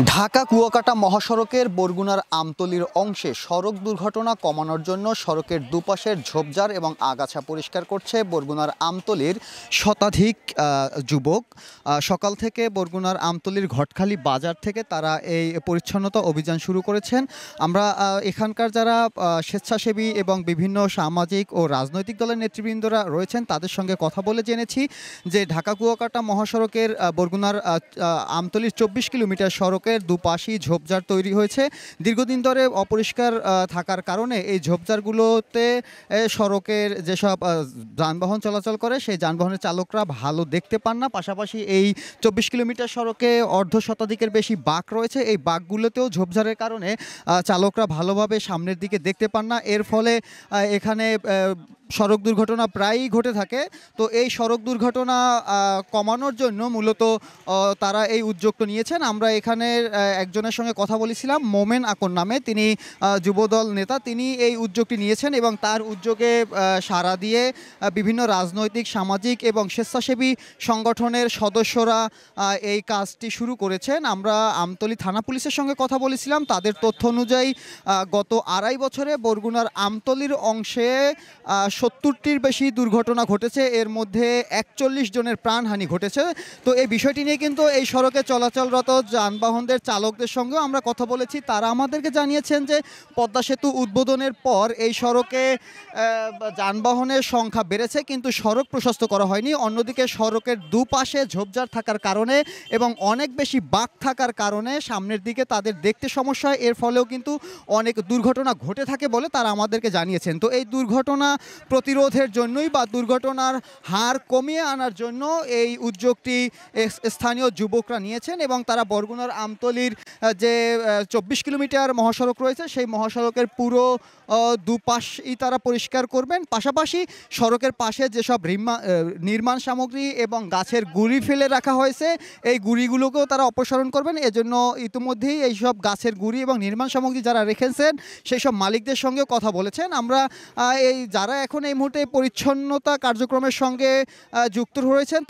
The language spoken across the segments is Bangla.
ঢাকা কুয়াকাটা মহাসড়কের বরগুনার আমতলীর অংশে সড়ক দুর্ঘটনা কমানোর জন্য সড়কের দুপাশের ঝোপঝাড় এবং আগাছা পরিষ্কার করছে বরগুনার আমতলীর শতাধিক যুবক। সকাল থেকে বরগুনার আমতলীর ঘটখালি বাজার থেকে তারা এই পরিচ্ছন্নতা অভিযান শুরু করেছেন। আমরা এখানকার যারা স্বেচ্ছাসেবী এবং বিভিন্ন সামাজিক ও রাজনৈতিক দলের নেতৃবৃন্দরা রয়েছেন তাদের সঙ্গে কথা বলে জেনেছি যে ঢাকা কুয়াকাটা মহাসড়কের বরগুনার আমতলীর ২৪ কিলোমিটার সড়কের দুপাশেই ঝোপঝাড় তৈরি হয়েছে। দীর্ঘদিন ধরে অপরিষ্কার থাকার কারণে এই ঝোপঝাড়গুলোতে সড়কের যেসব যানবাহন চলাচল করে সেই যানবাহনের চালকরা ভালো দেখতে পান না। পাশাপাশি এই ২৪ কিলোমিটার সড়কে অর্ধ শতাধিকের বেশি বাঁক রয়েছে। এই বাঁকগুলোতেও ঝোপঝাড়ের কারণে চালকরা ভালোভাবে সামনের দিকে দেখতে পান না। এর ফলে এখানে সড়ক দুর্ঘটনা প্রায়ই ঘটে থাকে। তো এই সড়ক দুর্ঘটনা কমানোর জন্য মূলত তারা এই উদ্যোগটা নিয়েছেন। আমরা এখানে একজনের সঙ্গে কথা বলেছিলাম, মোমেন আকন নামে, তিনি যুবদল নেতা। তিনি এই উদ্যোগটি নিয়েছেন এবং তার উদ্যোগে সাড়া দিয়ে বিভিন্ন রাজনৈতিক, সামাজিক এবং স্বেচ্ছাসেবী সংগঠনের সদস্যরা এই কাজটি শুরু করেছেন। আমরা আমতলী থানা পুলিশের সঙ্গে কথা বলেছিলাম। তাদের তথ্য অনুযায়ী গত ২.৫ বছরে বরগুনার আমতলীর অংশে ৭০টির বেশি দুর্ঘটনা ঘটেছে। এর মধ্যে ৪১ জনের প্রাণহানি ঘটেছে। তো এই বিষয়টি নিয়ে কিন্তু এই সড়কে চলাচলরত যানবাহনদের চালকদের সঙ্গেও আমরা কথা বলেছি। তারা আমাদেরকে জানিয়েছেন যে পদ্মা সেতু উদ্বোধনের পর এই সড়কে যানবাহনের সংখ্যা বেড়েছে, কিন্তু সড়ক প্রশস্ত করা হয়নি। অন্যদিকে সড়কের দুপাশে ঝোপঝাড় থাকার কারণে এবং অনেক বেশি বাঁক থাকার কারণে সামনের দিকে তাদের দেখতে সমস্যা হয়। এর ফলেও কিন্তু অনেক দুর্ঘটনা ঘটে থাকে বলে তারা আমাদেরকে জানিয়েছেন। তো এই দুর্ঘটনা প্রতিরোধের জন্যই বা দুর্ঘটনার হার কমিয়ে আনার জন্য এই উদ্যোগটি স্থানীয় যুবকরা নিয়েছেন এবং তারা বরগুনার আমতলীর যে ২৪ কিলোমিটার মহাসড়ক রয়েছে সেই মহাসড়কের পুরো দুপাশই তারা পরিষ্কার করবেন। পাশাপাশি সড়কের পাশে যেসব নির্মাণ সামগ্রী এবং গাছের গুঁড়ি ফেলে রাখা হয়েছে এই গুঁড়িগুলোকেও তারা অপসারণ করবেন। এজন্য ইতিমধ্যেই এইসব গাছের গুঁড়ি এবং নির্মাণ সামগ্রী যারা রেখেছেন সেই সব মালিকদের সঙ্গেও কথা বলেছেন। আমরা এই যারা এখন এই মুহূর্তে পরিচ্ছন্নতা কার্যক্রমের সঙ্গে যুক্ত রয়েছেন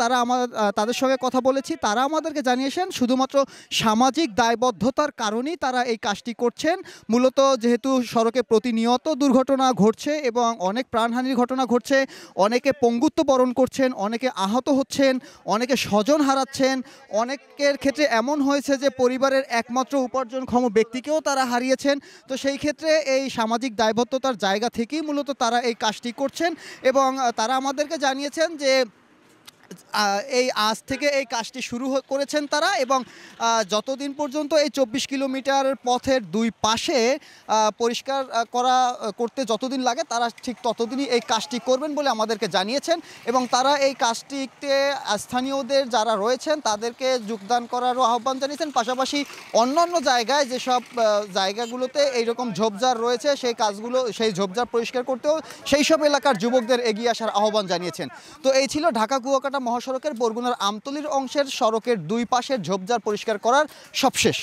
তাদের সঙ্গে কথা বলেছি। তারা আমাদেরকে জানিয়েছেন শুধুমাত্র সামাজিক দায়বদ্ধতার কারণেই তারা এই কাজটি করছেন। মূলত যেহেতু সড়কে প্রতিনিয়ত দুর্ঘটনা ঘটছে এবং অনেক প্রাণহানির ঘটনা ঘটছে, অনেকে পঙ্গুত্ব বরণ করছেন, অনেকে আহত হচ্ছেন, অনেকে স্বজন হারাচ্ছেন, অনেকের ক্ষেত্রে এমন হয়েছে যে পরিবারের একমাত্র উপার্জনক্ষম ব্যক্তিকেও তারা হারিয়েছেন। তো সেই ক্ষেত্রে এই সামাজিক দায়বদ্ধতার জায়গা থেকেই মূলত তারা এই কাজটি করছেন এবং তারা আমাদেরকে জানিয়েছেন যে এই আজ থেকে এই কাজটি শুরু করেছেন তারা এবং যতদিন পর্যন্ত এই ২৪ কিলোমিটার পথের দুই পাশে পরিষ্কার করতে যতদিন লাগে তারা ঠিক ততদিনই এই কাজটি করবেন বলে আমাদেরকে জানিয়েছেন এবং তারা এই কাজটিতে স্থানীয়দের যারা রয়েছেন তাদেরকে যোগদান করারও আহ্বান জানিয়েছেন। পাশাপাশি অন্যান্য জায়গায় যেসব জায়গাগুলোতে এইরকম ঝোপঝাড় রয়েছে সেই ঝোপঝাড় পরিষ্কার করতেও সেই সব এলাকার যুবকদের এগিয়ে আসার আহ্বান জানিয়েছেন। তো এই ছিল ঢাকা কুয়াকাটা মহাসড়কের বরগুনার আমতলীর অংশের সড়কের দুই পাশের ঝোপঝাড় পরিষ্কার করার সবশেষ।